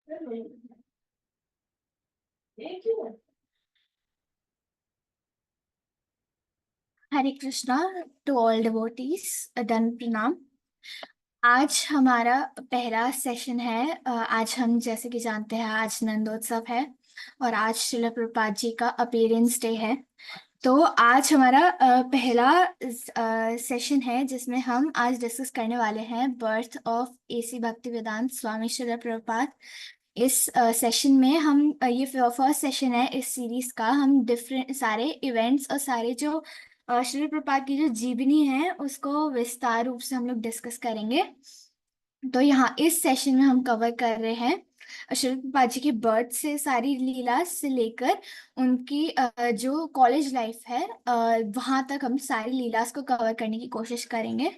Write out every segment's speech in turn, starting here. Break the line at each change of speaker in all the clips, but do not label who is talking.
Hare Krishna to all devotees. दंड प्रणाम। आज हमारा पहला सेशन है। आज हम जैसे कि जानते हैं आज नंदोत्सव है और आज श्रील प्रभुपाद जी का अपीयरेंस डे है। तो आज हमारा पहला सेशन है जिसमें हम आज डिस्कस करने वाले हैं बर्थ ऑफ एसी भक्तिवेदांत स्वामी श्रील प्रभुपाद। इस सेशन में हम ये फर्स्ट सेशन है इस सीरीज का। हम डिफरेंट सारे इवेंट्स और सारे जो श्रील प्रभुपाद की जो जीवनी है उसको विस्तार रूप से हम लोग डिस्कस करेंगे। तो यहाँ इस सेशन में हम कवर कर रहे हैं श्रील प्रभुपाद जी की बर्थ से सारी लीला से लेकर उनकी जो कॉलेज लाइफ है वहां तक हम सारी लीलास को कवर करने की कोशिश करेंगे।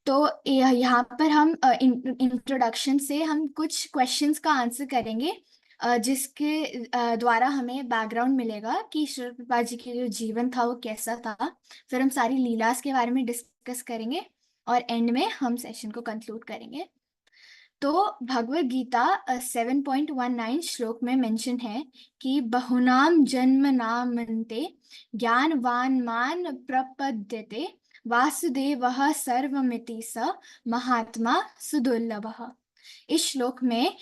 तो यहाँ पर हम इंट्रोडक्शन से हम कुछ क्वेश्चंस का आंसर करेंगे जिसके द्वारा हमें बैकग्राउंड मिलेगा कि श्री प्रभुपाद जी के जो जीवन था वो कैसा था। फिर हम सारी लीलास के बारे में डिस्कस करेंगे और एंड में हम सेशन को कंक्लूड करेंगे। तो भगवत गीता 7.19 श्लोक में मेंशन है कि बहुनाम जन्म नामन्ते ज्ञानवान मान प्रपद्यते वासुदेवः सर्वमिति स महात्मा सुदुर्लभः। इस श्लोक में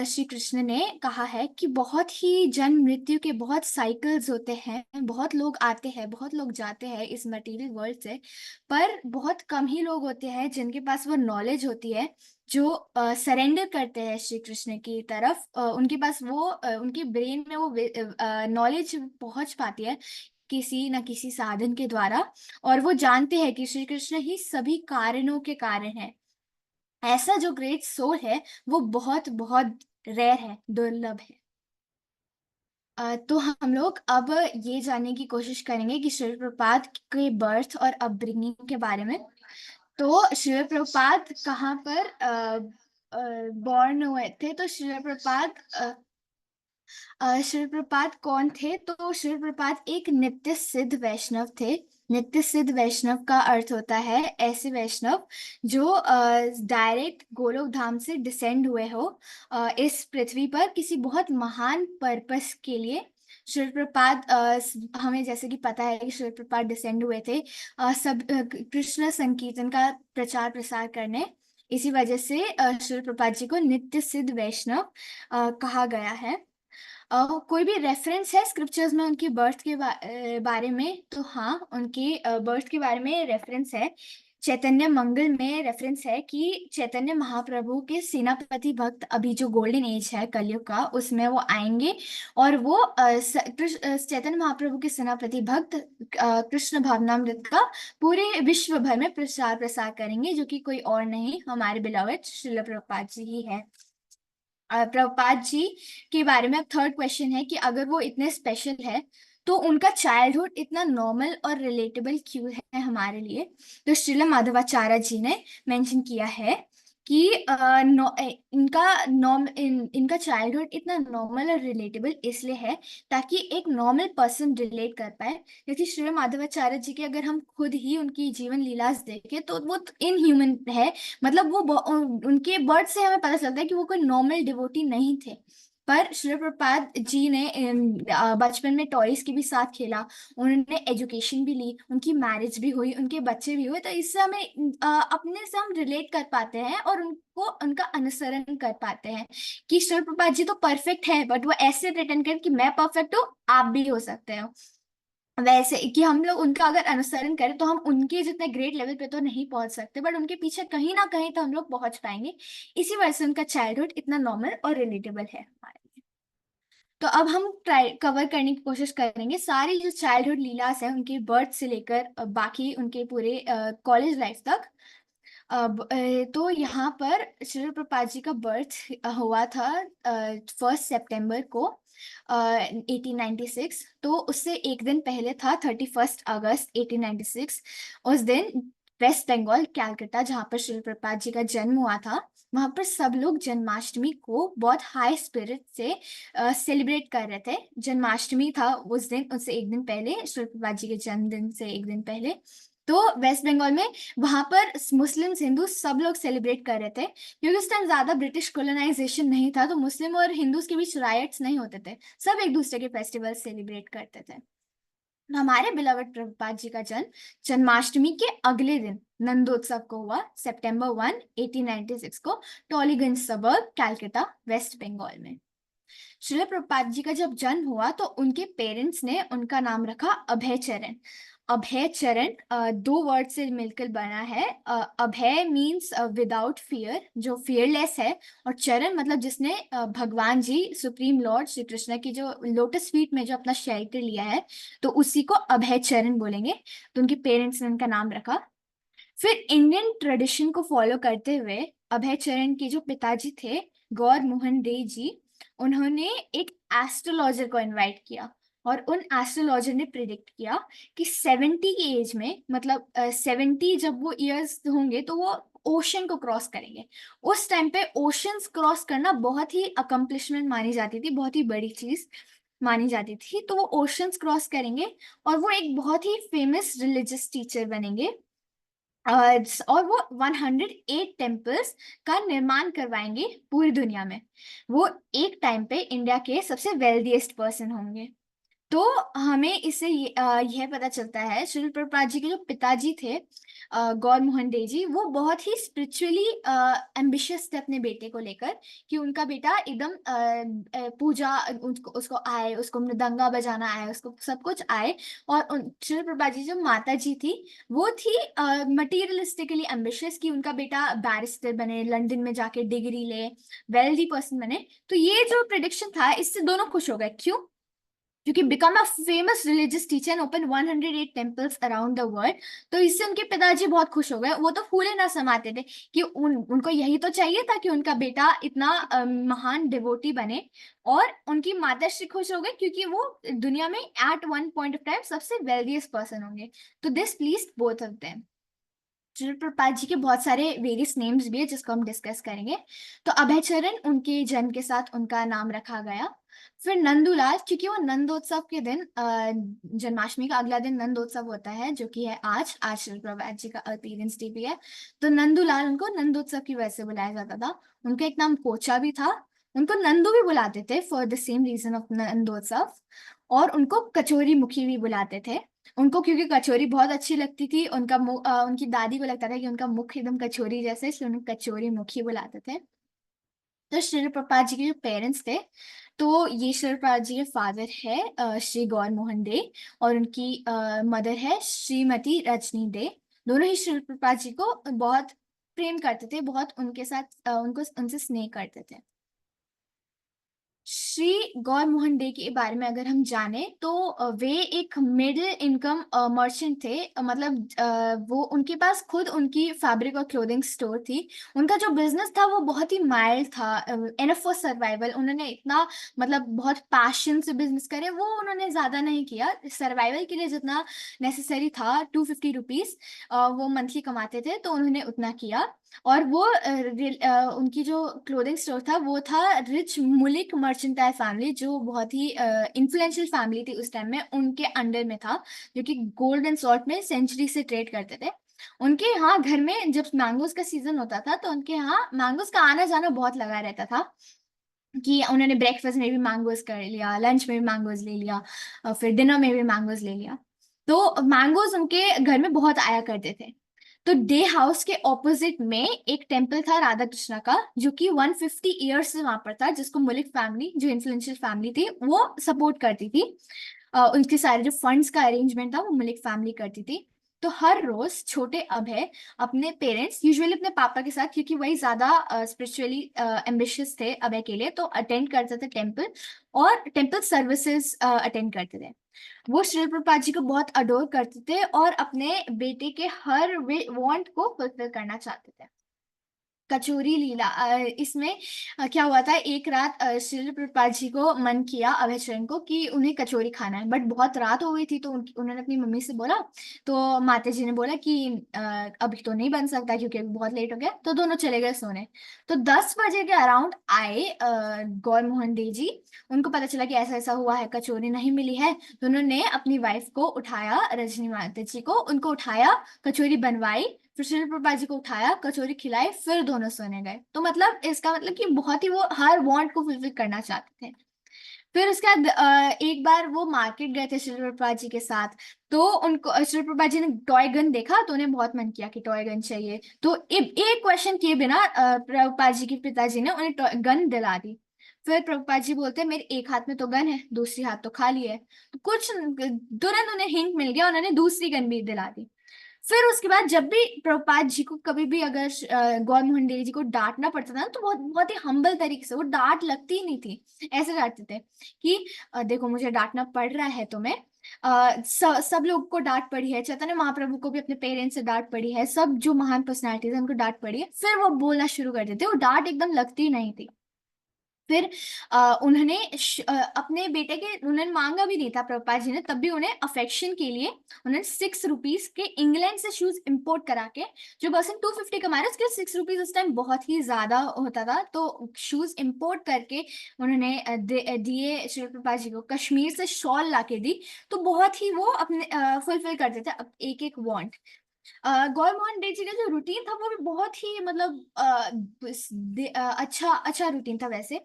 श्री कृष्ण ने कहा है कि बहुत ही जन्म मृत्यु के बहुत साइकिल्स होते हैं, बहुत लोग आते हैं बहुत लोग जाते हैं इस मटेरियल वर्ल्ड से, पर बहुत कम ही लोग होते हैं जिनके पास वो नॉलेज होती है जो सरेंडर करते हैं श्री कृष्ण की तरफ। उनके पास वो उनके ब्रेन में वो नॉलेज पहुंच पाती है किसी न किसी साधन के द्वारा, और वो जानते हैं कि श्री कृष्ण ही सभी कारणों के कारण है। ऐसा जो ग्रेट सोल है वो बहुत बहुत रेयर है, दुर्लभ है। तो हम लोग अब ये जानने की कोशिश करेंगे कि श्रील प्रभुपाद के बर्थ और अपब्रिंगिंग के बारे में। तो श्रील प्रभुपाद कहाँ पर बॉर्न हुए थे? तो श्रील प्रभुपाद कौन थे? तो श्रील प्रभुपाद एक नित्य सिद्ध वैष्णव थे। नित्य सिद्ध वैष्णव का अर्थ होता है ऐसे वैष्णव जो डायरेक्ट गोलोक धाम से डिसेंड हुए हो इस पृथ्वी पर किसी बहुत महान पर्पस के लिए। श्रील प्रभुपाद हमें जैसे कि पता है कि श्रील प्रभुपाद डिसेंड हुए थे कृष्ण संकीर्तन का प्रचार प्रसार करने। इसी वजह से श्रील प्रभुपाद जी को नित्य सिद्ध वैष्णव कहा गया है। कोई भी रेफरेंस है स्क्रिप्चर्स में उनकी बर्थ के बारे में? तो हाँ, उनकी बर्थ के बारे में रेफरेंस है। चैतन्य मंगल में रेफरेंस है कि चैतन्य महाप्रभु के सेनापति भक्त अभी जो गोल्डन एज है कलयुग का उसमें वो आएंगे और वो चैतन्य महाप्रभु के सेनापति भक्त कृष्ण भावनामृत का पूरे विश्व भर में प्रचार प्रसार करेंगे, जो कि कोई और नहीं हमारे बिलॉवेड श्रील प्रभुपाद जी ही है। प्रभुपाद जी के बारे में अब थर्ड क्वेश्चन है कि अगर वो इतने स्पेशल है तो उनका चाइल्डहुड इतना नॉर्मल और रिलेटेबल क्यों है हमारे लिए? तो श्रील माधवाचार्य जी ने मेंशन किया है कि इनका चाइल्डहुड इतना नॉर्मल और रिलेटेबल इसलिए है ताकि एक नॉर्मल पर्सन रिलेट कर पाए। जैसे श्रील माधवाचार्य जी के अगर हम खुद ही उनकी जीवन लीलास देखें तो वो इन ह्यूमन है। मतलब वो उनके बर्थ से हमें पता चलता है कि वो कोई नॉर्मल डिवोटी नहीं थे। पर श्रील प्रभुपाद जी ने बचपन में टॉयज के भी साथ खेला, उन्होंने एजुकेशन भी ली, उनकी मैरिज भी हुई, उनके बच्चे भी हुए। तो इससे हमें अपने से हम रिलेट कर पाते हैं और उनको उनका अनुसरण कर पाते हैं कि श्रील प्रभुपाद जी तो परफेक्ट है बट वो ऐसे प्रिटेंड कर कि मैं परफेक्ट हूँ, आप भी हो सकते हो। वैसे कि हम लोग उनका अगर अनुसरण करें तो हम उनके जितने ग्रेट लेवल पे तो नहीं पहुंच सकते बट उनके पीछे कहीं ना कहीं तो हम लोग पहुंच पाएंगे। इसी वजह से उनका चाइल्डहुड इतना नॉर्मल और रिलेटेबल है हमारे लिए। तो अब हम ट्राई कवर करने की कोशिश करेंगे सारी जो चाइल्डहुड लीलास है उनके बर्थ से लेकर बाकी उनके पूरे कॉलेज लाइफ तक। तो यहाँ पर श्रील प्रभुपाद जी का बर्थ हुआ था 1 सितंबर को 1896। तो उससे एक दिन पहले था 31 अगस्त 1896। उस दिन वेस्ट बंगाल कैलकाटा जहाँ पर श्रील प्रभुपाद जी का जन्म हुआ था वहां पर सब लोग जन्माष्टमी को बहुत हाई स्पिरिट से सेलिब्रेट कर रहे थे। जन्माष्टमी था उस दिन, उससे एक दिन पहले, श्री प्रभुपाद जी के जन्मदिन से एक दिन पहले। तो वेस्ट बंगाल में वहां पर मुस्लिम्स हिंदू सब लोग सेलिब्रेट कर रहे थे, क्योंकि उस टाइम ज्यादा ब्रिटिश कॉलोनाइजेशन नहीं था, तो मुस्लिम और हिंदूज के बीच राइट्स नहीं होते थे, सब एक दूसरे के फेस्टिवल सेलिब्रेट करते थे। हमारे बिलवड प्रभुपाद जी का जन्म जन्माष्टमी के अगले दिन नंदोत्सव को हुआ, September 1, 1896 को, टॉलीगंज सबर्ब, कैलकाटा, वेस्ट बंगाल में। श्रील प्रभुपाद जी का जब जन्म हुआ तो उनके पेरेंट्स ने उनका नाम रखा अभय चरण। अभय चरण दो वर्ड से मिलकर बना है। अभय मीन्स विदाउट फियर, जो फियरलेस है, और चरण मतलब जिसने भगवान जी सुप्रीम लॉर्ड श्री कृष्ण की जो लोटस फीट में जो अपना शेल्टर लिया है, तो उसी को अभय चरण बोलेंगे। तो उनके पेरेंट्स ने उनका नाम रखा। फिर इंडियन ट्रेडिशन को फॉलो करते हुए अभय चरण के जो पिताजी थे गौर मोहन डे जी, उन्होंने एक एस्ट्रोलॉजर को इनवाइट किया, और उन एस्ट्रोलॉजर ने प्रिडिक्ट किया कि 70 की एज में, मतलब 70 जब वो ईयर्स होंगे तो वो ओशन को क्रॉस करेंगे। उस टाइम पे ओशंस क्रॉस करना बहुत ही अकम्पलिशमेंट मानी जाती थी, बहुत ही बड़ी चीज मानी जाती थी। तो वो ओशंस क्रॉस करेंगे और वो एक बहुत ही फेमस रिलीजियस टीचर बनेंगे। और वो 108 टेम्पल्स का निर्माण करवाएंगे पूरी दुनिया में। वो एक टाइम पे इंडिया के सबसे वेल्दीएस्ट पर्सन होंगे। तो हमें इससे यह पता चलता है, श्रील प्रभुपाद जी के जो पिताजी थे गौर मोहन डे जी, वो बहुत ही स्पिरिचुअली एम्बिशियस थे अपने बेटे को लेकर, कि उनका बेटा एकदम पूजा उसको उसको आए, उसको मृदंगा बजाना आए, उसको सब कुछ आए। और श्रील प्रभुपाद जी जो माता जी थी, वो थी मटीरियलिस्टिकली एम्बिशियस, कि उनका बेटा बैरिस्टर बने, लंदन में जाके डिग्री ले, वेल्दी पर्सन बने। तो ये जो प्रिडिक्शन था, इससे दोनों खुश हो गए। क्यों? क्योंकि become a famous religious teacher and open 108 temples around the world. तो इससे उनके पिताजी बहुत खुश हो गए। वो तो फूले ना समाते थे कि उनको यही तो चाहिए था कि उनका बेटा इतना महान डिवोटी बने। और उनकी माताश्री खुश हो गए, क्योंकि वो दुनिया में at one point of time सबसे वेल्दीएस्ट पर्सन होंगे। तो this please both of them. Shri Prabhupad ji के बहुत सारे वेरियस नेम्स भी है जिसको हम डिस्कस करेंगे। तो अभय चरण उनके जन्म के साथ उनका नाम रखा गया। फिर नंदूलाल, क्योंकि वो नंदोत्सव के दिन जन्माष्टमी का अगला दिन नंदोत्सव होता है, जो कि है आज श्री प्रभुपाद जी का अपीयरेंस डे भी है। तो नंदूलाल उनको नंदोत्सव की वजह से बुलाया जाता था। उनका एक नाम कोचा भी था। उनको नंदू भी बुलाते थे for the same reason of Nandotsav. और उनको कचोरी मुखी भी बुलाते थे। उनको क्योंकि कचौरी बहुत अच्छी लगती थी, उनकी दादी को लगता था कि उनका मुख एकदम कचौरी जैसे, इसलिए उन्हें कचौरी मुखी बुलाते थे। तो श्री प्रभुपाद जी के जो पेरेंट्स थे, तो ये श्री प्रभुपाद जी के फादर है श्री गौर मोहन डे, और उनकी मदर है श्रीमती रजनी डे। दोनों ही श्री प्रभुपाद जी को बहुत प्रेम करते थे, बहुत उनके साथ उनको उनसे स्नेह करते थे। श्री गौर मोहन डे के बारे में अगर हम जाने तो वे एक मिडिल इनकम मर्चेंट थे। मतलब वो उनके पास खुद उनकी फैब्रिक और क्लोथिंग स्टोर थी। उनका जो बिजनेस था वो बहुत ही माइल्ड था, एनफ फॉर सर्वाइवल। उन्होंने इतना मतलब बहुत पैशन से बिजनेस करे वो उन्होंने ज्यादा नहीं किया। सर्वाइवल के लिए जितना नेसेसरी था, 250 रुपीज वो मंथली कमाते थे, तो उन्होंने उतना किया। और वो उनकी जो क्लोथिंग स्टोर था वो था रिच मुलिक मर्चेंटाइल फैमिली, जो बहुत ही इन्फ्लुएंशियल फैमिली थी उस टाइम में, उनके अंडर में था, जो कि गोल्ड एंड सॉल्ट में सेंचुरी से ट्रेड करते थे। उनके यहाँ घर में जब मैंगोज का सीजन होता था तो उनके यहाँ मैंगोज का आना जाना बहुत लगा रहता था, कि उन्होंने ब्रेकफास्ट में भी मैंगोज कर लिया, लंच में भी मैंगोज ले लिया, फिर डिनर में भी मैंगोज ले लिया। तो मैंगोज उनके घर में बहुत आया करते थे। तो डे हाउस के ऑपोजिट में एक टेम्पल था राधा कृष्णा का, जो कि 150 ईयर्स से वहां पर था, जिसको मलिक फैमिली, जो इन्फ्लुएंशियल फैमिली थी, वो सपोर्ट करती थी। उनके सारे जो फंड्स का अरेंजमेंट था वो मलिक फैमिली करती थी। तो हर रोज छोटे अभय अपने पेरेंट्स, यूजुअली अपने पापा के साथ, क्योंकि वही ज्यादा स्पिरिचुअली एम्बिशियस थे अभय के लिए, तो अटेंड करते थे टेम्पल, और टेम्पल सर्विसेज अटेंड करते थे। वो श्री प्रभुपाद जी को बहुत अडोर करते थे और अपने बेटे के हर वांट को फुलफिल करना चाहते थे। कचौरी लीला। इसमें क्या हुआ था, एक रात श्रील प्रभुपाद जी को मन किया अभय चरण को कि उन्हें कचौरी खाना है, बट बहुत रात हो गई थी, तो उन्होंने अपनी मम्मी से बोला। तो माता जी ने बोला कि अभी तो नहीं बन सकता क्योंकि अभी बहुत लेट हो गया, तो दोनों चले गए सोने। तो 10 बजे के अराउंड आए गौर मोहन दे जी। उनको पता चला कि ऐसा ऐसा हुआ है, कचौरी नहीं मिली है। तो उन्होंने अपनी वाइफ को उठाया, रजनी माता जी को, उनको उठाया, कचौरी बनवाई, फिर श्री प्रभुपाद जी को उठाया, कचौरी खिलाई, फिर दोनों सोने गए। तो मतलब इसका मतलब कि बहुत ही वो हर वांट को फुलफिल करना चाहते थे। फिर उसके बाद एक बार वो मार्केट गए थे श्री प्रभुपाद जी के साथ। तो उनको श्री प्रभुपाद जी ने टॉय गन देखा, तो उन्हें बहुत मन किया कि टॉय गन चाहिए। तो एक क्वेश्चन किए बिना प्रभुपाद जी के पिताजी ने उन्हें गन दिला दी। फिर प्रभुपाद जी बोलते हैं, मेरे एक हाथ में तो गन है, दूसरी हाथ तो खाली है। तो कुछ तुरंत उन्हें हिंट मिल गया, उन्होंने दूसरी गन भी दिला दी। फिर उसके बाद जब भी प्रभुपाद जी को कभी भी अगर गौर मोहन देव जी को डांटना पड़ता था ना, तो बहुत बहुत ही हम्बल तरीके से, वो डांट लगती ही नहीं थी, ऐसे डांटते थे कि देखो मुझे डांटना पड़ रहा है तुम्हें, सब लोग को डांट पड़ी है, चैतन्य महाप्रभु को भी अपने पेरेंट्स से डांट पड़ी है, सब जो महान पर्सनैलिटीज है उनको डांट पड़ी है, फिर वो बोलना शुरू कर देते, वो डांट एकदम लगती नहीं थी। फिर उन्होंने अपने बेटे के, उन्होंने मांगा भी नहीं था प्रभुपाद जी ने, तब भी उन्हें अफेक्शन के लिए उन्होंने ₹6 के इंग्लैंड से शूज इंपोर्ट करा के, जो पर्सन 250 कमा रहे उसके ₹6 उस टाइम बहुत ही ज्यादा होता था, तो शूज इंपोर्ट करके उन्होंने दिए श्री प्रभुपाद जी को, कश्मीर से शॉल ला के दी। तो बहुत ही वो अपने फुलफिल करते थे एक एक वांट। गौर मोहन डे जी का जो रूटीन था वो भी बहुत ही मतलब अच्छा अच्छा रूटीन था वैसे।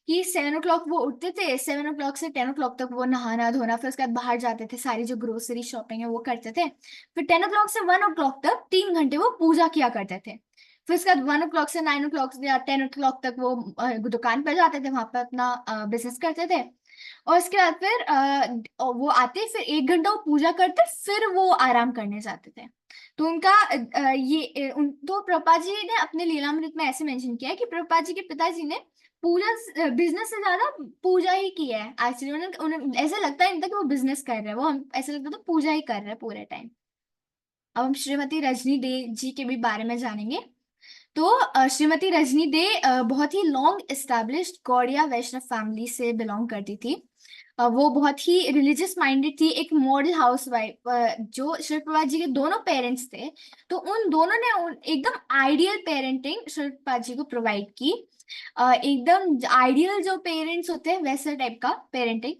कि 7 o'clock वो उठते थे, 7 o'clock से 10 o'clock तक वो नहाना धोना, फिर उसके बाद बाहर जाते थे, सारी जो ग्रोसरी शॉपिंग है वो करते थे। फिर 10 o'clock से 1 o'clock तक 3 घंटे वो पूजा किया करते थे। फिर उसके बाद 1 o'clock से 9 o'clock या 10 o'clock तक वो दुकान पर जाते थे, वहां पर अपना बिजनेस करते थे। और उसके बाद फिर वो आते, फिर 1 घंटा वो पूजा करते, फिर वो आराम करने जाते थे। तो उनका तो प्रभुपाद जी ने अपने लीलामृत में ऐसे मेंशन किया है कि प्रभुपाद जी के पिताजी ने पूजा बिजनेस से ज्यादा पूजा ही की है एक्चुअली। उन्हें उन्हें ऐसा लगता ही नहीं था कि वो बिजनेस कर रहे हैं, वो हम ऐसा लगता था पूजा ही कर रहे हैं पूरे टाइम। अब हम श्रीमती रजनी दे जी के भी बारे में जानेंगे। तो श्रीमती रजनी दे बहुत ही लॉन्ग एस्टैब्लिश्ड गौड़िया वैष्णव फैमिली से बिलोंग करती थी। वो बहुत ही रिलीजियस माइंडेड थी, एक मॉडल हाउसवाइफ। जो शिव प्रभात जी के दोनों पेरेंट्स थे, तो उन दोनों ने एकदम आइडियल पेरेंटिंग शिव प्रभात जी को प्रोवाइड की। एकदम आइडियल जो पेरेंट्स होते हैं वैसे टाइप का पेरेंटिंग।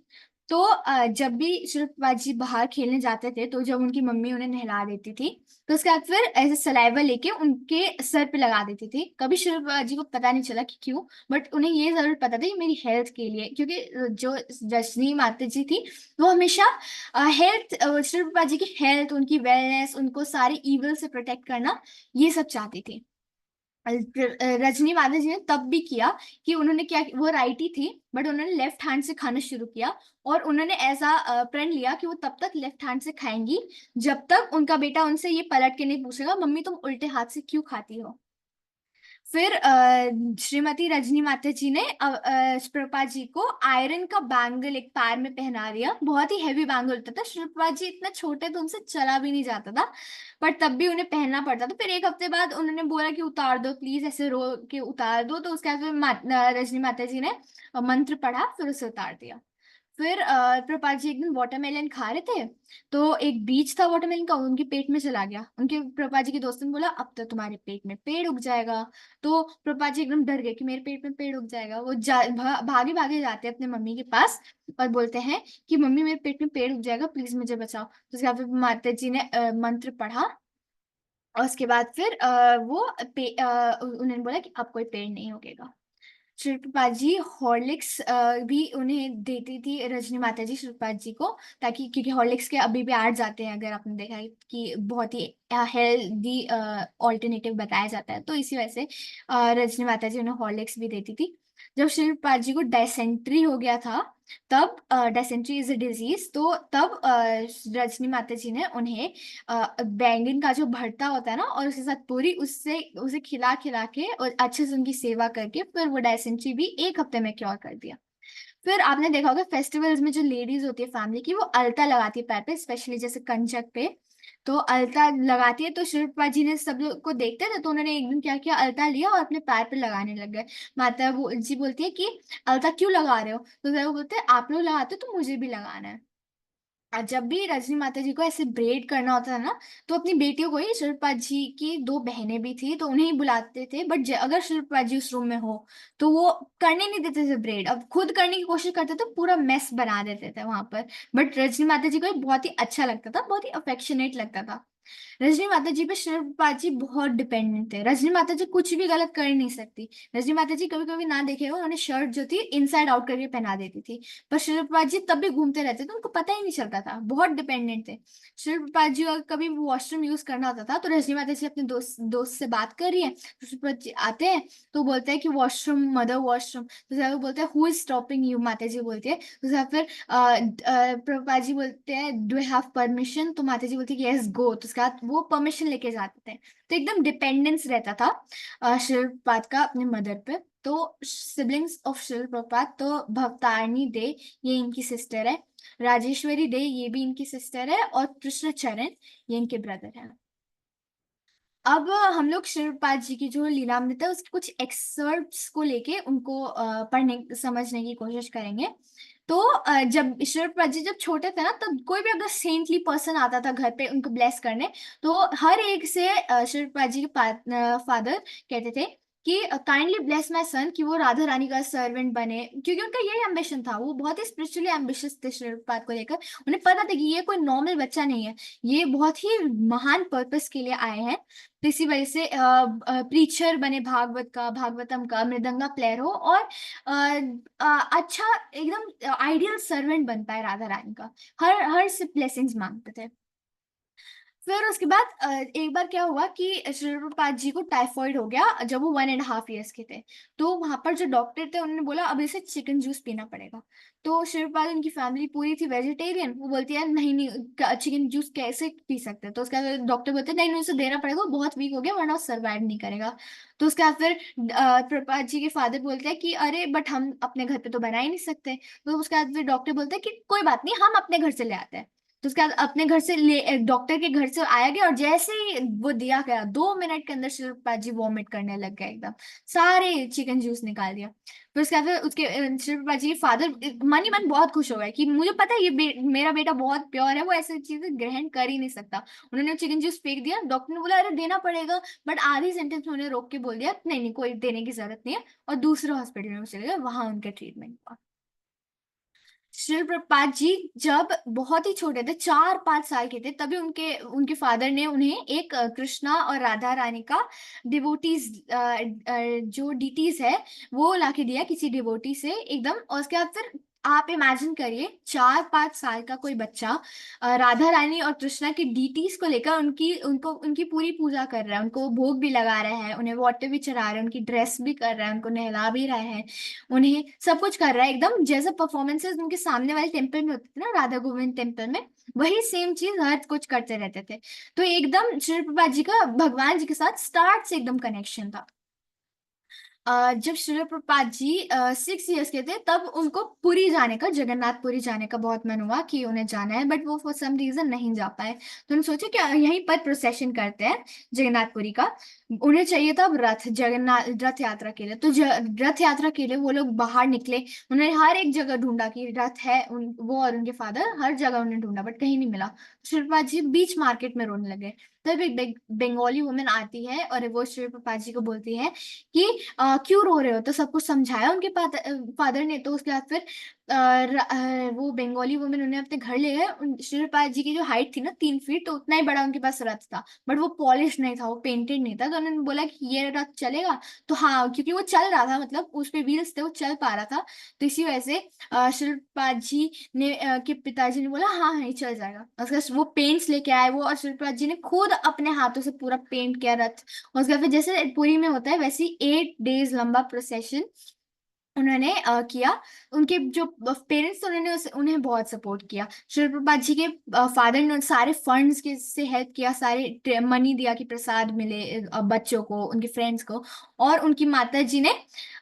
तो जब भी शिव प्रभात जी बाहर खेलने जाते थे, तो जब उनकी मम्मी उन्हें नहला देती थी, तो उसके बाद फिर ऐसे सलाइवा लेके उनके सर पे लगा देती थी। कभी शिव प्रभात जी को पता नहीं चला कि क्यों, बट उन्हें ये जरूर पता था कि मेरी हेल्थ के लिए, क्योंकि जो रजनी माता जी थी वो हमेशा हेल्थ, श्री प्रभुपाद जी की हेल्थ, उनकी वेलनेस, उनको सारे इविल से प्रोटेक्ट करना, ये सब चाहती थी। रजनी माता जी ने तब भी किया कि उन्होंने क्या, वो राइटी थी बट उन्होंने लेफ्ट हैंड से खाना शुरू किया। और उन्होंने ऐसा प्रण लिया कि वो तब तक लेफ्ट हैंड से खाएंगी जब तक उनका बेटा उनसे ये पलट के नहीं पूछेगा, मम्मी तुम उल्टे हाथ से क्यों खाती हो। फिर श्रीमती रजनी माता जी ने प्रभुपाद जी को आयरन का बैंगल एक पैर में पहना दिया। बहुत ही हैवी बैंगल होता था, श्री प्रभुपाद जी इतने छोटे तो उनसे चला भी नहीं जाता था, पर तब भी उन्हें पहनना पड़ता था। फिर एक हफ्ते बाद उन्होंने बोला कि उतार दो प्लीज, ऐसे रो के उतार दो। तो उसके बाद फिर रजनी माता जी ने मंत्र पढ़ा, फिर उसे उतार दिया। फिर प्रभुपाद जी एक दिन वाटरमेलन खा रहे थे, तो एक बीज था वाटरमेलन का, उनके पेट में चला गया। उनके प्रभुपाद जी के दोस्त ने बोला अब तो तुम्हारे पेट में पेड़ उग जाएगा। तो प्रभुपाद जी एकदम डर गए कि मेरे पेट में पेड़ उग जाएगा। वो भागे भागे जाते हैं अपने मम्मी के पास और बोलते हैं कि मम्मी मेरे पेट में पेड़ उग जाएगा, प्लीज मुझे बचाओ। तो उसके बाद फिर माता जी ने मंत्र पढ़ा, और उसके बाद फिर उन्होंने बोला कि अब कोई पेड़ नहीं उगेगा। शिल्पा जी हॉर्लिक्स भी उन्हें देती थी रजनी माता जी शिल्पा जी को, ताकि, क्योंकि हॉर्लिक्स के अभी भी ऐड जाते हैं, अगर आपने देखा है कि बहुत ही हेल्दी ऑल्टरनेटिव बताया जाता है, तो इसी वजह से रजनी माता जी उन्हें हॉर्लिक्स भी देती थी। जब शिल्पा जी को डायसेंट्री हो गया था, तब डायसेंट्री इज अ डिजीज, तो तब रजनी माता जी ने उन्हें बैंगन का जो भरता होता है ना, और उसके साथ पूरी, उससे उसे खिला खिला के और अच्छे से उनकी सेवा करके फिर वो डायसेंट्री भी एक हफ्ते में क्योर कर दिया। फिर आपने देखा होगा फेस्टिवल्स में जो लेडीज होती है फैमिली की, वो अलता लगाती है पैर पे, स्पेशली जैसे कंजक पे। तो अलता लगाती है, तो शिल्पा जी ने सब लोग को देखते थे, तो उन्होंने एक दिन क्या किया, अलता लिया और अपने पैर पे लगाने लग गए। जी बोलती है कि अलता क्यों लगा रहे हो, तो वो बोलते हैं आप लोग लगाते हो तो मुझे भी लगाना है। और जब भी रजनी माता जी को ऐसे ब्रेड करना होता था ना, तो अपनी बेटियों को ही, शिल्पा जी की दो बहनें भी थी तो उन्हें ही बुलाते थे, बट अगर शिल्पा जी उस रूम में हो तो वो करने नहीं देते थे ब्रेड। अब खुद करने की कोशिश करते थे, पूरा मेस बना देते थे वहां पर। बट रजनी माता जी को ये बहुत ही अच्छा लगता था, बहुत ही अफेक्शनेट लगता था। रजनी माता जी पे शिल्पा जी बहुत डिपेंडेंट थे। रजनी माता जी कुछ भी गलत कर ही नहीं सकती। रजनी माता जी कभी कभी ना देखे हो, उन्होंने शर्ट जो थी इनसाइड आउट करके पहना देती थी, पर शिल्पा जी तब भी घूमते रहते थे, उनको पता ही नहीं चलता था, बहुत डिपेंडेंट थे। शिल्पा जी अगर कभी वॉशरूम यूज करना होता था, तो रजनी माता जी अपने दोस्त दोस्त से बात कर रही है, तो शिल्पा जी आते हैं, तो बोलते हैं कि वॉशरूम मदर वॉशरूम, तो फिर वो बोलते हैं हु इज स्टॉपिंग यू, माता जी बोलती है। तो फिर प्रभुपाद जी बोलते हैं डू हैव परमिशन, तो माता जी बोलती है कि यस गो, तो उसके बाद वो परमिशन लेके जाते थे। तो एकदम डिपेंडेंस रहता था शिव प्रभात का अपने मदर पे। तो सिबलिंग्स ऑफ शिव प्रभात तो भवतारिणी दे, ये इनकी सिस्टर है। राजेश्वरी दे, ये भी इनकी सिस्टर है। और कृष्ण चरण, ये इनके ब्रदर है। अब हम लोग शिवपाद जी की जो लीलामृत है उसके कुछ एक्सर्प्ट्स को लेके उनको पढ़ने समझने की कोशिश करेंगे। तो जब शिवपाद जी जब छोटे थे ना, तब कोई भी अगर सेंटली पर्सन आता था घर पे उनको ब्लेस करने, तो हर एक से शिवपाद जी के फादर कहते थे कि काइंडली ब्लेस माय सन, कि वो राधा रानी का सर्वेंट बने, क्योंकि उनका यही एम्बिशन था। वो बहुत ही स्पिरिचुअली एम्बिशियस थे शिवपाद को लेकर। उन्हें पता था कि ये कोई नॉर्मल बच्चा नहीं है, ये बहुत ही महान पर्पस के लिए आए हैं। तो इसी वजह से प्रीचर बने, भागवतम का मृदंगा प्लेयर हो, और अच्छा एकदम आइडियल सर्वेंट बन पाए राधा रानी का। हर हर से ब्लेसिंग्स मांगते थे। फिर उसके बाद एक बार क्या हुआ कि श्री प्रभुपाद जी को टाइफॉइड हो गया जब वो 1.5 ईयर्स के थे। तो वहां पर जो डॉक्टर थे उन्होंने बोला अब इसे चिकन जूस पीना पड़ेगा। तो श्री प्रभुपाद, उनकी फैमिली पूरी थी वेजिटेरियन, वो बोलती है नहीं नहीं चिकन जूस कैसे पी सकते हैं। तो उसके बाद डॉक्टर बोलते हैं नहीं नहीं उसे देना पड़ेगा, वो बहुत वीक हो गया वरना वो सर्वाइव नहीं करेगा। तो उसके बाद फिर प्रभुपाद जी के फादर बोलते हैं कि अरे बट हम अपने घर पे तो बना ही नहीं सकते। तो उसके बाद फिर डॉक्टर बोलते हैं कि कोई बात नहीं, हम अपने घर से ले आते हैं। तो उसके बाद अपने घर से ले डॉक्टर के घर से आया गया, और जैसे ही वो दिया गया 2 मिनट के अंदर शिल्पा जी वॉमिट करने लग गया एकदम, सारे चिकन जूस निकाल दिया। फिर उसके बाद फिर उसके शिल्पा जी के फादर मन ही मन बहुत खुश हो गए कि मुझे पता है ये मेरा बेटा बहुत प्योर है, वो ऐसी चीजें ग्रहण कर ही नहीं सकता। उन्होंने चिकन जूस फेंक दिया। डॉक्टर ने बोला अरे देना पड़ेगा, बट आधी सेंटेंस में उन्हें रोक के बोल दिया नहीं नहीं कोई देने की जरूरत नहीं है, और दूसरे हॉस्पिटल में चले गए, वहां उनका ट्रीटमेंट हुआ। शिव प्रपात जी जब बहुत ही छोटे थे, 4-5 साल के थे, तभी उनके उनके फादर ने उन्हें एक कृष्णा और राधा रानी का डिवोटीज, जो डीटीज है, वो लाके दिया किसी डिवोटी से एकदम। और उसके बाद फिर आप इमेजिन करिए 4-5 साल का कोई बच्चा राधा रानी और कृष्णा की डीटीज को लेकर उनकी पूरी पूजा कर रहा है, उनको भोग भी लगा रहा है, उन्हें वाटर भी चढ़ा रहा है, उनकी ड्रेस भी कर रहा है, उनको नहला भी रहा है, उन्हें सब कुछ कर रहा है एकदम जैसे परफॉर्मेंसेस उनके सामने वाले टेम्पल में होते थे ना, राधा गोविंद टेम्पल में, वही सेम चीज हर कुछ करते रहते थे। तो एकदम श्री प्रभुपाद जी का भगवान जी के साथ स्टार्ट से एकदम कनेक्शन था। जब श्रील प्रभुपाद जी 6 इयर्स के थे, तब उनको पुरी जाने का, जगन्नाथपुरी जाने का बहुत मन हुआ कि उन्हें जाना है, बट वो फॉर सम रीजन नहीं जा पाए। तो उन्होंने सोचा कि यहीं पर प्रोसेशन करते हैं जगन्नाथपुरी का। उन्हें चाहिए था अब रथ, जगन्नाथ रथ यात्रा के लिए। तो रथ यात्रा के लिए वो लोग बाहर निकले। उन्होंने हर एक जगह ढूंढा कि रथ है, वो और उनके फादर हर जगह उन्हें ढूंढा, बट कहीं नहीं मिला। शिवपाद जी बीच मार्केट में रोने लगे। तब एक बंगाली वुमेन आती है और वो श्री प्रभुपाद जी को बोलती है कि क्यों रो रहे हो। तो सब कुछ समझाया उनके फादर ने। तो उसके बाद फिर वो बंगाली वुमेन उन्हें अपने घर ले गए। शिवपाद जी की जो हाइट थी ना 3 फीट, तो उतना ही बड़ा उनके पास रथ था, बट वो पॉलिश नहीं था, वो पेंटेड नहीं था। तो उन्होंने बोला कि ये रथ चलेगा। तो हाँ, क्योंकि वो चल रहा था, मतलब उस पे व्हील्स थे, वो चल पा रहा था। तो इसी वजह से शिवपाद जी ने के पिताजी ने बोला हाँ हाँ ये चल जाएगा। उसके बाद वो पेंट्स लेके आए वो, और शिवपाद जी ने खुद अपने हाथों से पूरा पेंट किया रथ। और उसके बाद फिर जैसे पुरी में होता है वैसे ही 8 डेज लंबा प्रोसेशन उन्होंने किया। उनके जो पेरेंट्स थे उन्होंने उन्हें बहुत सपोर्ट किया। शिव प्रभात जी के फादर ने सारे फंड्स के से हेल्प किया, सारे मनी दिया कि प्रसाद मिले बच्चों को, उनके फ्रेंड्स को। और उनकी माता जी ने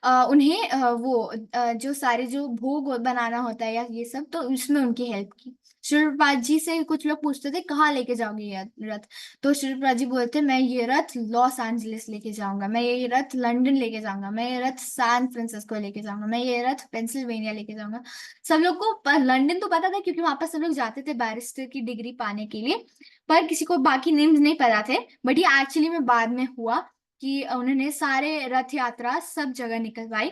उन्हें जो सारे जो भोग बनाना होता है या ये सब, तो उसमें उनकी हेल्प की। श्री प्रभुपाद जी से कुछ लोग पूछते थे कहाँ लेके जाओगे ये रथ। तो श्री प्रभुपाद जी बोलते मैं ये रथ लॉस एंजलिस लेके जाऊंगा, मैं ये रथ लंदन लेके जाऊंगा, मैं ये रथ सैन फ्रांसिस्को लेके जाऊंगा, मैं ये रथ पेंसिल्वेनिया लेके जाऊंगा। सब लोग को लंदन तो पता था क्योंकि वहां पर सब लोग जाते थे बैरिस्टर की डिग्री पाने के लिए, पर किसी को बाकी नेम्स नहीं पता थे। बट ये एक्चुअली में बाद में हुआ कि उन्होंने सारे रथ यात्रा सब जगह निकलवाई।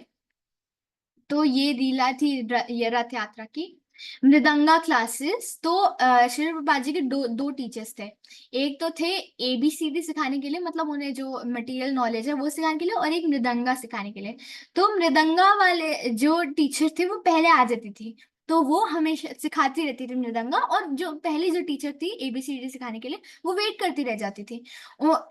तो ये लीला थी ये रथ यात्रा की। मृदंगा क्लासेस तो श्री प्रभुपाद जी के दो दो टीचर्स थे। एक तो थे ABCD सिखाने के लिए, मतलब उन्हें जो मटेरियल नॉलेज है वो सिखाने के लिए, और एक मृदंगा सिखाने के लिए। तो मृदंगा वाले जो टीचर थे वो पहले आ जाती थी, तो वो हमेशा सिखाती रहती थी मृदंगा, और जो पहली जो टीचर थी ABCD सिखाने के लिए वो वेट करती रह जाती थी।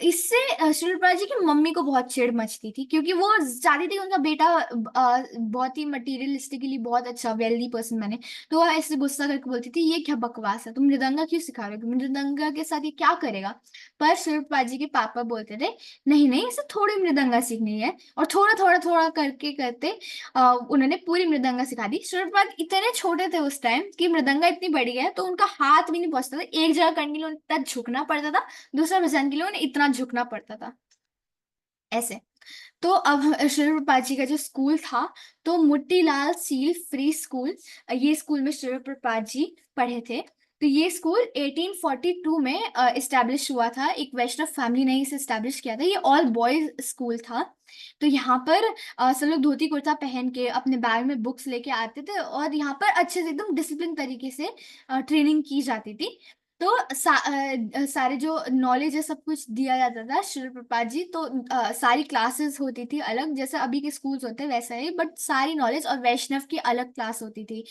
इससे श्री प्रभुपाद जी की मम्मी को बहुत चिढ़ मचती थी, क्योंकि वो चाहती थी कि उनका बेटा बहुत ही मटीरियलिस्टिकली बहुत अच्छा वेल्दी पर्सन बने। तो वो ऐसे गुस्सा करके बोलती थी ये क्या बकवास है, तुम मृदंगा क्यों सिखा रहे हो, मृदंगा के साथ ये क्या करेगा। पर श्री प्रभुपाद जी के पापा बोलते थे नहीं नहीं, इसे थोड़ी मृदंगा सीखनी है, और थोड़ा थोड़ा थोड़ा करके करते उन्होंने पूरी मृदंगा सिखा दी। श्री प्रभुपाद इतने छोटे थे उस टाइम कि मृदंगा इतनी बड़ी है तो उनका हाथ भी नहीं पहुंचता था, एक जगह करने के लिए उन्हें इतना झुकना पड़ता था, दूसरा बजाने के लिए उन्हें इतना झुकना पड़ता था, ऐसे। तो अब श्री प्रभुपाद जी का जो स्कूल था, तो मोतीलाल सील फ्री स्कूल, ये स्कूल में श्री प्रभुपाद जी पढ़े थे। तो ये स्कूल 1842 में इस्टेब्लिश हुआ था, एक वैष्णव फैमिली ने इसे इस्टेब्लिश किया था। ये ऑल बॉयज स्कूल था। तो यहाँ पर सब लोग धोती कुर्ता पहन के अपने बैग में बुक्स लेके आते थे, और यहाँ पर अच्छे से एकदम डिसिप्लिन तरीके से ट्रेनिंग की जाती थी। तो सारे जो नॉलेज है सब कुछ दिया जाता था श्री प्रभुपाद जी। तो सारी क्लासेस होती थी अलग, जैसे अभी के स्कूल्स होते हैं वैसा ही, बट सारी नॉलेज, और वैष्णव की अलग क्लास होती थी।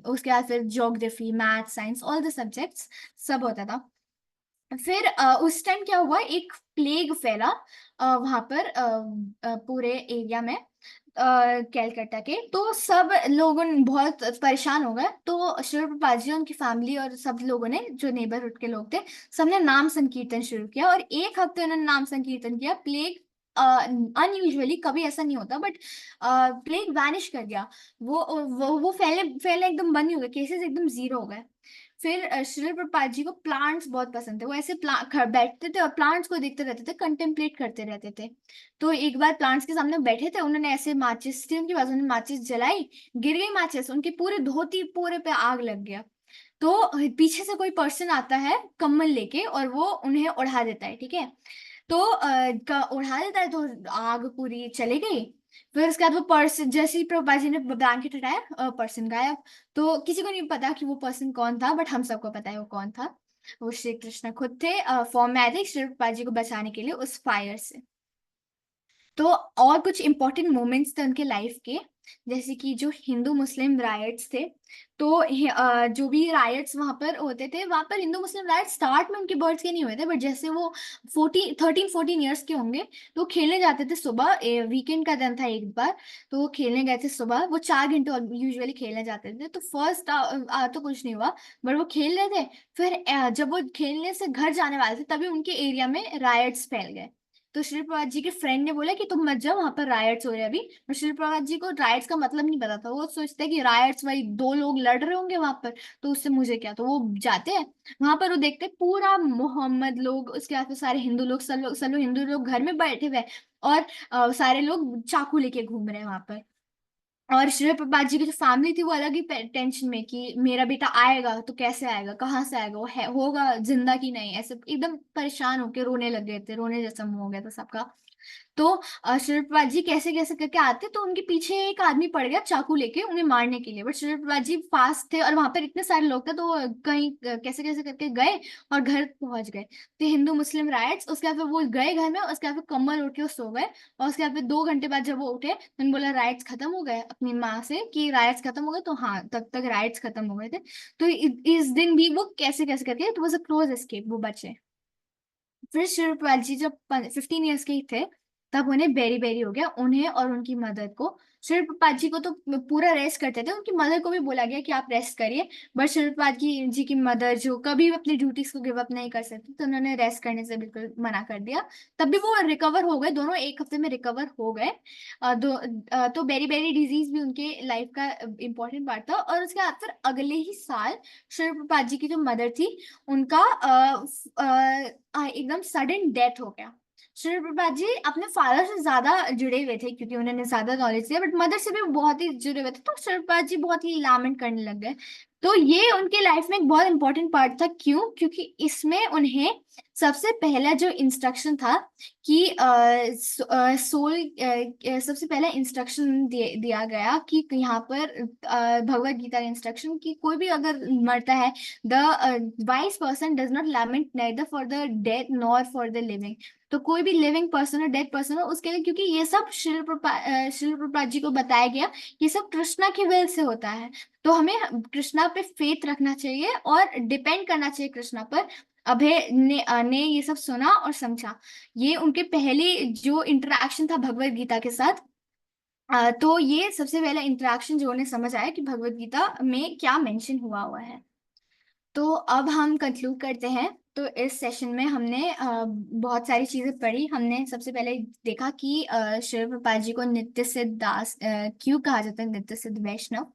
उसके बाद फिर geography, math, science, all the subjects सब होता था। फिर उस टाइम क्या हुआ, एक प्लेग फैला वहां पर पूरे एरिया में, कैलकाटा के। तो सब लोगों ने बहुत परेशान हो गए, तो श्री प्रभुपाद जी, उनकी फैमिली और सब लोगों ने, जो नेबरहुड के लोग थे, सबने नाम संकीर्तन शुरू किया, और 1 हफ्ते उन्होंने नाम संकीर्तन किया। प्लेग अनयूजुअली कभी ऐसा नहीं होता, बट प्लेग वैनिश कर गया। वो फैले फैले एकदम बंद ही हो गए, केसेस एकदम जीरो हो गए। फिर श्री प्रभुपाद जी को प्लांट्स बहुत पसंद थे, वो ऐसे बैठते थे और प्लांट्स को देखते रहते थे, कंटेम्पलेट करते रहते थे। तो एक बार प्लांट्स के सामने बैठे थे, उन्होंने ऐसे माचिस थी उनके पास, उन्होंने माचिस जलाई, गिर गई माचिस, उनके पूरे धोती पूरे पे आग लग गया। तो पीछे से कोई पर्सन आता है कम्बल लेके, और वो उन्हें उड़ा देता है, ठीक है। तो उड़ा देता है, तो आग पूरी चली गई। फिर उसके बाद वो पर्सन, जैसे ही प्रभुपाद जी ने ब्लैंकेट हटाया, पर्सन गायब। तो किसी को नहीं पता कि वो पर्सन कौन था, बट हम सबको पता है वो कौन था। वो श्री कृष्ण खुद थे, फॉर्म में आए थे श्री प्रभुपाद जी को बचाने के लिए उस फायर से। तो और कुछ इंपॉर्टेंट मोमेंट्स थे उनके लाइफ के, जैसे कि जो हिंदू मुस्लिम राइट्स थे। तो जो भी राइट्स वहां पर होते थे, वहां पर हिंदू मुस्लिम राइट्स स्टार्ट में उनके बर्थ के नहीं हुए थे, बट जैसे वो 14 ईयर्स के होंगे, तो खेलने जाते थे सुबह, वीकेंड का दिन था एक बार। तो वो खेलने गए थे सुबह, वो 4 घंटे यूजुअली खेलने जाते थे। तो फर्स्ट तो कुछ नहीं हुआ, बट वो खेल रहे थे। फिर जब वो खेलने से घर जाने वाले थे, तभी उनके एरिया में रायट्स फैल गए। तो श्री प्रभात जी के फ्रेंड ने बोला कि तुम मत जाओ, वहां पर रायट्स हो रहे हैं अभी। और श्री प्रभात जी को रायट्स का मतलब नहीं पता था, वो सोचते हैं कि रायट्स वही दो लोग लड़ रहे होंगे वहां पर, तो उससे मुझे क्या। तो वो जाते हैं वहां पर, वो देखते हैं पूरा मोहम्मद लोग, उसके आसपास सारे हिंदू लोग, सब लोग हिंदू लोग घर में बैठे हुए हैं, और सारे लोग चाकू लेके घूम रहे हैं वहां पर। और श्री प्रभात जी की जो फैमिली थी वो अलग ही टेंशन में कि मेरा बेटा आएगा तो कैसे आएगा, कहाँ से आएगा, वो है होगा जिंदा कि नहीं, ऐसे एकदम परेशान होके रोने लग गए थे, रोने जैसा मुंह हो गया था सबका। तो श्री प्रभात जी कैसे कैसे करके आते, तो उनके पीछे एक आदमी पड़ गया चाकू लेके उन्हें मारने के लिए, बट श्री प्रभात जी फास्ट थे, और वहां पर इतने सारे लोग थे, तो वो कहीं कैसे कैसे करके गए और घर पहुंच गए। तो हिंदू मुस्लिम राइट्स, उसके बाद फिर वो गए घर में, उसके बाद फिर कम्बल उठ के वो सो गए। और उसके बाद फिर 2 घंटे बाद जब वो उठे, तो उन्होंने बोला राइट्स खत्म हो गए, अपनी माँ से कि राइट्स खत्म हो गए, तो हाँ तब तक राइट्स खत्म हो गए थे। तो इस दिन भी वो कैसे कैसे करके, it was a close escape, वो बचे। फिर श्री प्रभात जी जब 15 ईयर्स के ही थे, तब उन्हें बेरी बेरी हो गया, उन्हें और उनकी मदर को। शिव प्रपात जी को तो पूरा रेस्ट करते थे, उनकी मदर को भी बोला गया कि आप रेस्ट करिए, बट शिव प्रपात जी की मदर जो कभी भी अपनी ड्यूटीज को गिव अप नहीं कर सकती, तो उन्होंने रेस्ट करने से बिल्कुल मना कर दिया। तब भी वो रिकवर हो गए, दोनों एक हफ्ते में रिकवर हो गए। तो बेरी बेरी डिजीज भी उनके लाइफ का इम्पोर्टेंट पार्ट था। और उसके बाद फिर अगले ही साल शिव प्रपात जी की जो मदर थी, उनका एकदम सडन डेथ हो गया। श्री प्रभुपाद जी अपने फादर से ज्यादा जुड़े हुए थे, क्योंकि उन्होंने ज्यादा नॉलेज दिया, बट मदर से भी बहुत ही जुड़े हुए थे, तो श्री प्रभुपाद जी बहुत ही लैमेंट करने लग गए। तो ये उनके लाइफ में एक बहुत इंपॉर्टेंट पार्ट था। क्यों? क्योंकि इसमें उन्हें सबसे पहला जो इंस्ट्रक्शन था कि सबसे पहला इंस्ट्रक्शन दिया गया कि यहाँ पर भगवत गीता का इंस्ट्रक्शन कि कोई भी अगर मरता है, the wise person does not lament neither for the death nor for the living. तो कोई भी लिविंग पर्सन और डेड पर्सन हो उसके लिए, क्योंकि ये सब शिल प्रपात जी को बताया गया, ये सब कृष्णा की विल से होता है। तो हमें कृष्णा पे फेथ रखना चाहिए और डिपेंड करना चाहिए कृष्णा पर। अभय ने ये सब सुना और समझा। ये उनके पहले जो इंटरेक्शन था भगवत गीता के साथ। तो ये सबसे पहला इंटरेक्शन जो उन्हें समझ आया कि भगवत गीता में क्या मेंशन हुआ हुआ है। तो अब हम कंक्लूड करते हैं। तो इस सेशन में हमने बहुत सारी चीजें पढ़ी। हमने सबसे पहले देखा कि शिव प्रपात जी को नित्य सिद्ध दास क्यों कहा जाता है, नित्य सिद्ध वैष्णव।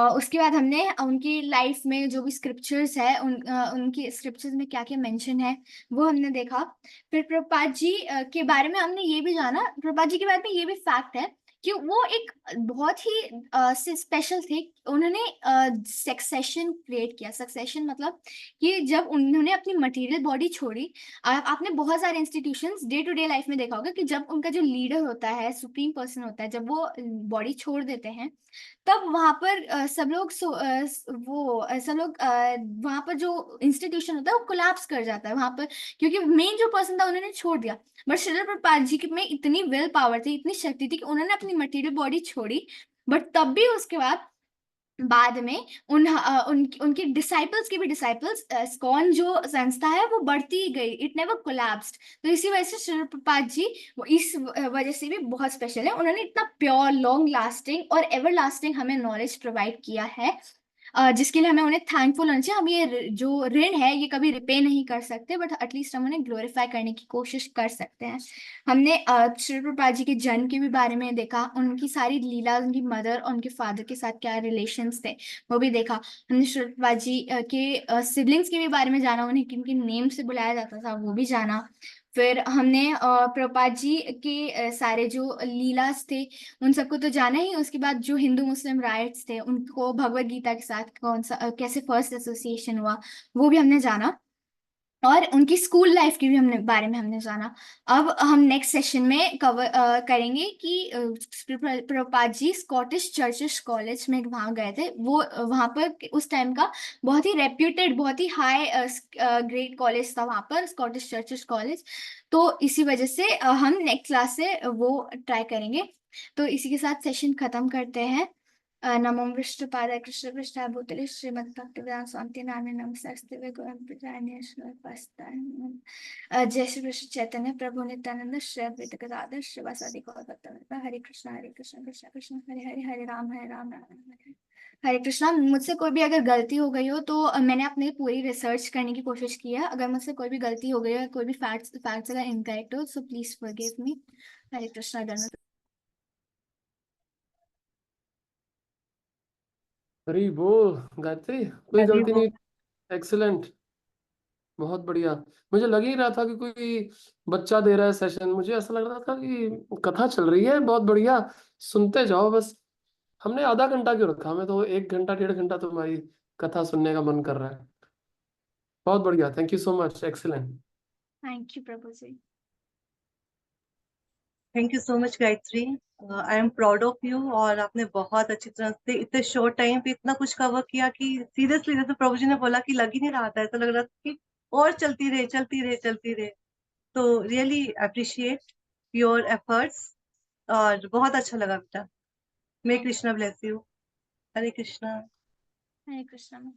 उसके बाद हमने उनकी लाइफ में जो भी स्क्रिप्चर्स है, उनकी स्क्रिप्चर्स में क्या क्या मेंशन है वो हमने देखा। फिर प्रभुपाद जी के बारे में हमने ये भी जाना, प्रभुपाद जी के बारे में ये भी फैक्ट है कि वो एक बहुत ही स्पेशल थे। उन्होंने सक्सेशन क्रिएट किया। सक्सेशन मतलब कि जब उन्होंने अपनी मटेरियल बॉडी छोड़ी, आपने बहुत सारे institutions day to day life में देखा होगा कि जब उनका जो लीडर होता है, सुप्रीम पर्सन होता है, जब वो बॉडी छोड़ देते हैं, तब वहां पर सब लोग वहां पर जो इंस्टीट्यूशन होता है वो कोलैप्स कर जाता है वहां पर, क्योंकि मेन जो पर्सन था उन्होंने छोड़ दिया। बट श्रील प्रभुपाद जी के में इतनी विल पावर थी, इतनी शक्ति थी कि उन्होंने अपनी मटेरियल बॉडी छोड़ी, बट तब भी उसके बाद में उनके डिसाइपल्स के भी डिसाइपल्स, स्कॉन जो संस्था है वो बढ़ती ही गई, इट नेवर कोलैप्स्ड। तो इसी वजह से श्री प्रभुपाद जी वो इस वजह से भी बहुत स्पेशल है। उन्होंने इतना प्योर, लॉन्ग लास्टिंग और एवर लास्टिंग हमें नॉलेज प्रोवाइड किया है, जिसके लिए हमें उन्हें थैंकफुल होना चाहिए। हम ये जो ऋण है ये कभी रिपे नहीं कर सकते, बट एटलीस्ट हम उन्हें ग्लोरीफाई करने की कोशिश कर सकते हैं। हमने श्री प्रभुपाद जी के जन्म के भी बारे में देखा, उनकी सारी लीला, उनकी मदर और उनके फादर के साथ क्या रिलेशंस थे वो भी देखा। हमने श्री प्रभुपाद जी के सिबलिंग्स के भी बारे में जाना, उन्हें किन किन नेम से बुलाया जाता था वो भी जाना। फिर हमने प्रभुपाद जी के सारे जो लीलास थे उन सबको तो जाना ही। उसके बाद जो हिंदू मुस्लिम राइट्स थे उनको भगवत गीता के साथ कौन सा कैसे फर्स्ट एसोसिएशन हुआ वो भी हमने जाना। और उनकी स्कूल लाइफ की भी हमने बारे में हमने जाना। अब हम नेक्स्ट सेशन में कवर करेंगे कि प्रभुपाद जी स्कॉटिश चर्चिश कॉलेज में वहाँ गए थे। वो वहाँ पर उस टाइम का बहुत ही रेप्यूटेड, बहुत ही हाई ग्रेड कॉलेज था वहाँ पर, स्कॉटिश चर्चिश कॉलेज। तो इसी वजह से हम नेक्स्ट क्लास से वो ट्राई करेंगे। तो इसी के साथ सेशन खत्म करते हैं। नमो विष्णुपादाय कृष्ण पृष्ठाय भूतले श्रीमद् भक्तिवेदांत स्वामी नामे नमस्ते जय श्री कृष्ण चैतन्य प्रभु नित्यानंद श्री अद्वैत गदाधर श्रीवासादि गौर हरे कृष्ण कृष्ण कृष्ण हरे हरे, हरे राम राम हरे हरे। हरे कृष्णा। मुझसे कोई भी अगर गलती हो गई हो तो मैंने अपनी पूरी रिसर्च करने की कोशिश की है। अगर मुझसे कोई भी गलती हो गई हो या कोई भी फैक्ट्स अगर इनकरेक्ट हो, सो प्लीज फॉरगिव मी। हरे कृष्णा।
अरे बोल गायत्री, कोई
हरी
गलती
वो।
नहीं। एक्सीलेंट, बहुत बढ़िया। मुझे लग ही रहा था कि कोई बच्चा दे रहा है सेशन, मुझे ऐसा लग रहा था कि कथा चल रही है। बहुत बढ़िया, सुनते जाओ बस। हमने आधा घंटा क्यों रखा, हमें तो 1 घंटा 1.5 घंटा तुम्हारी कथा सुनने का मन कर रहा है। बहुत बढ़िया, thank you so much, excellent.
Thank you प्रभु जी।
Thank you so much Gayatri. I am proud of you. और आपने बहुत अच्छी तरह से इतने शॉर्ट टाइम पे इतना कुछ कवर किया कि सीरियसली, जैसे प्रभु जी ने बोला कि लग ही नहीं रहा था, ऐसा लग रहा था कि और चलती रहे चलती रहे चलती रहे। तो रियली अप्रिशिएट योर एफर्ट्स। और बहुत अच्छा लगा बेटा। May
thank
Krishna bless you. Hare Krishna.
Hare Krishna.